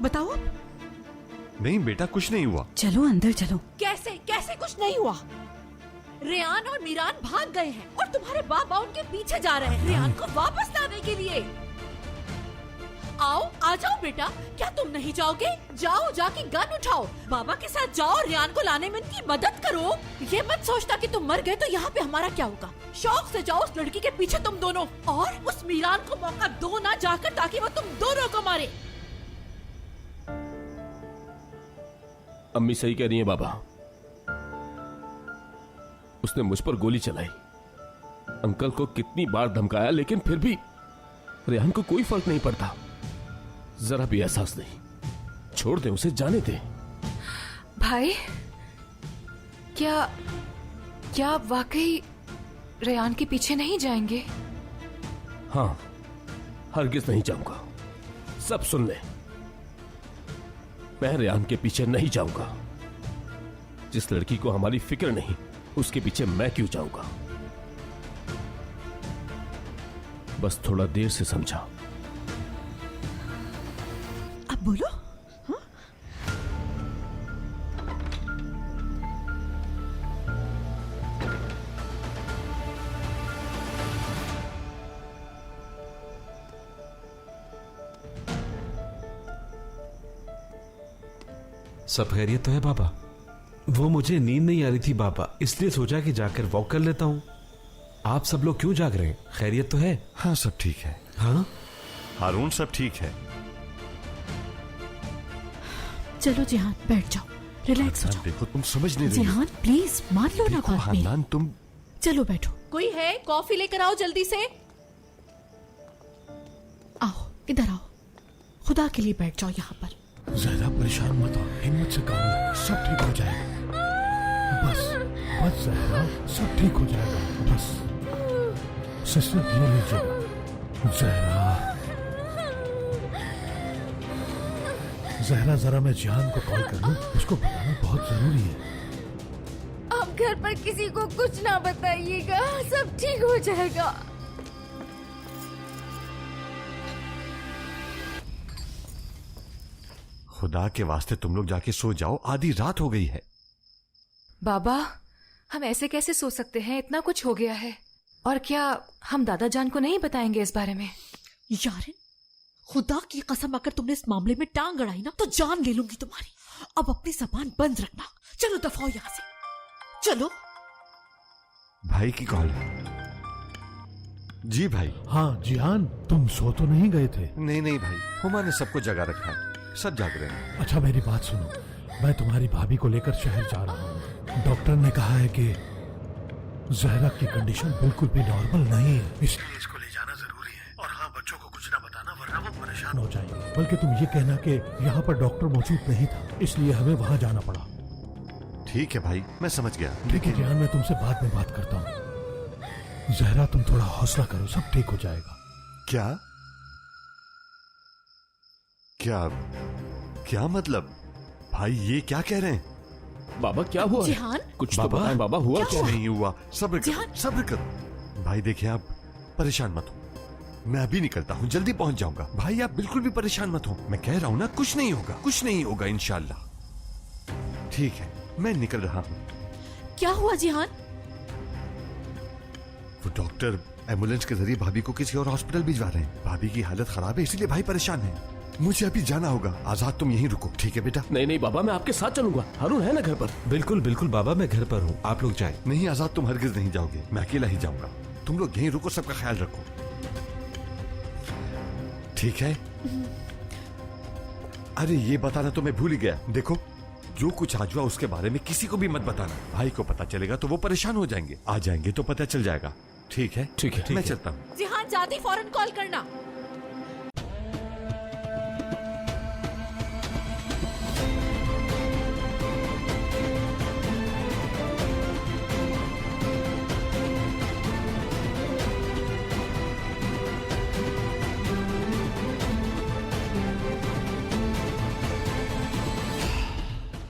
बताओ। नहीं बेटा, कुछ नहीं हुआ। चलो अंदर चलो। कैसे कैसे कुछ नहीं हुआ? रेयान और मीरान भाग गए हैं और तुम्हारे बाबा उनके पीछे जा रहे हैं रेयान को वापस लाने के लिए। आओ, आ जाओ बेटा। क्या तुम नहीं जाओगे? जाओ, जाके गन उठाओ, बाबा के साथ जाओ, रेयान को लाने में उनकी मदद करो। ये मत सोचता कि तुम मर गए तो यहाँ पे हमारा क्या होगा। शौक से जाओ उस लड़की के पीछे तुम दोनों, और उस मीरान को मौका दो ना जाकर, ताकि वो तुम दोनों को मारे। अम्मी सही कह रही है बाबा, उसने मुझ पर गोली चलाई। अंकल को कितनी बार धमकाया, लेकिन फिर भी रेहान को कोई फर्क नहीं पड़ता। जरा भी एहसास नहीं। छोड़ दे उसे, जाने दे। भाई, क्या आप वाकई रेयान के पीछे नहीं जाएंगे? हाँ, हरगिज नहीं जाऊंगा। सब सुन ले, मैं रेयान के पीछे नहीं जाऊंगा। जिस लड़की को हमारी फिक्र नहीं, उसके पीछे मैं क्यों जाऊंगा? बस थोड़ा देर से समझा। अब बोलो। हाँ? सब खैरियत तो है बाबा? वो मुझे नींद नहीं आ रही थी बाबा, इसलिए सोचा कि जाकर वॉक कर लेता हूँ। आप सब लोग क्यों जाग रहे हैं? खैरियत तो है? हाँ सब ठीक है। हाँ हारून, सब ठीक है। चलो जिहान, बैठ जाओ, रिलैक्स हो जाओ। देखो तुम समझ नहीं रही। जिहान प्लीज मान लो ना बात मेरी। हान्नान, तुम चलो बैठो। कोई है? कॉफी लेकर आओ जल्दी से। आओ इधर आओ, खुदा के लिए बैठ जाओ यहाँ पर। ज्यादा परेशान मत हो, हिम्मत से काम लो, सब ठीक हो जाएगा। बस बस जहरा, सब ठीक हो जाएगा। बस सिस्टर ये लीजिएगा। जहरा जरा मैं जिहान को कॉल कर लूं, उसको बताना बहुत जरूरी है। आप घर पर किसी को कुछ ना बताइएगा, सब ठीक हो जाएगा। खुदा के वास्ते तुम लोग जाके सो जाओ, आधी रात हो गई है। बाबा, हम ऐसे कैसे सो सकते हैं? इतना कुछ हो गया है। और क्या हम दादा जान को नहीं बताएंगे इस बारे में? यारिन, खुदा की कसम, अगर तुमने इस मामले में टांग अड़ाई ना तो जान ले लूंगी तुम्हारी। अब अपनी जबान बंद रखना। चलो दफाओ यहाँ से, चलो। भाई की कॉल। जी भाई। हाँ जिहान, तुम सो तो नहीं गए थे? नहीं नहीं भाई, हुमा ने सबको जगा रखा है, सब जाग रहे हैं। अच्छा मेरी बात सुनो, मैं तुम्हारी भाभी को लेकर शहर जा रहा हूँ। डॉक्टर ने कहा है कि जहरा की कंडीशन बिल्कुल भी नॉर्मल नहीं है, इसलिए इसको ले जाना जरूरी है। और हाँ, बच्चों को कुछ ना बताना, वरना वो परेशान हो जाएंगे। बल्कि तुम ये कहना कि यहाँ पर डॉक्टर मौजूद नहीं था, इसलिए हमें वहाँ जाना पड़ा। ठीक है भाई, मैं समझ गया। ठीक है जिहान, मैं तुमसे बाद में बात करता हूँ। जहरा तुम थोड़ा हौसला करो, सब ठीक हो जाएगा। क्या क्या क्या मतलब? भाई ये क्या कह रहे हैं? बाबा क्या हुआ? जिहान, कुछ तो बताएं बाबा, हुआ क्या? नहीं हुआ, सब्र जिहान। करो, सब्र करो। भाई देखिए, आप परेशान मत हो, मैं अभी निकलता हूँ, जल्दी पहुंच जाऊंगा। भाई आप बिल्कुल भी परेशान मत हो, मैं कह रहा हूँ ना, कुछ नहीं होगा, कुछ नहीं होगा इंशाल्लाह। ठीक है, मैं निकल रहा हूँ। क्या हुआ जिहान? वो डॉक्टर एम्बुलेंस के जरिए भाभी को किसी और हॉस्पिटल भिजवा रहे हैं। भाभी की हालत खराब है, इसलिए भाई परेशान है। मुझे अभी जाना होगा। आजाद तुम यहीं रुको, ठीक है बेटा? नहीं नहीं बाबा, मैं आपके साथ चलूंगा। हारून है ना घर पर? बिल्कुल बिल्कुल बाबा, मैं घर पर हूँ, आप लोग जाए। नहीं आजाद, तुम हरगिज नहीं जाओगे, मैं अकेला ही जाऊंगा। तुम लोग यहीं रुको, सबका ख्याल रखो, ठीक है? अरे ये बताना तो मैं भूल ही गया। देखो, जो कुछ आज हुआ उसके बारे में किसी को भी मत बताना। भाई को पता चलेगा तो वो परेशान हो जाएंगे, आ जाएंगे तो पता चल जाएगा। ठीक है? ठीक है, मैं चलता हूँ। जिहान, जाते फौरन कॉल करना।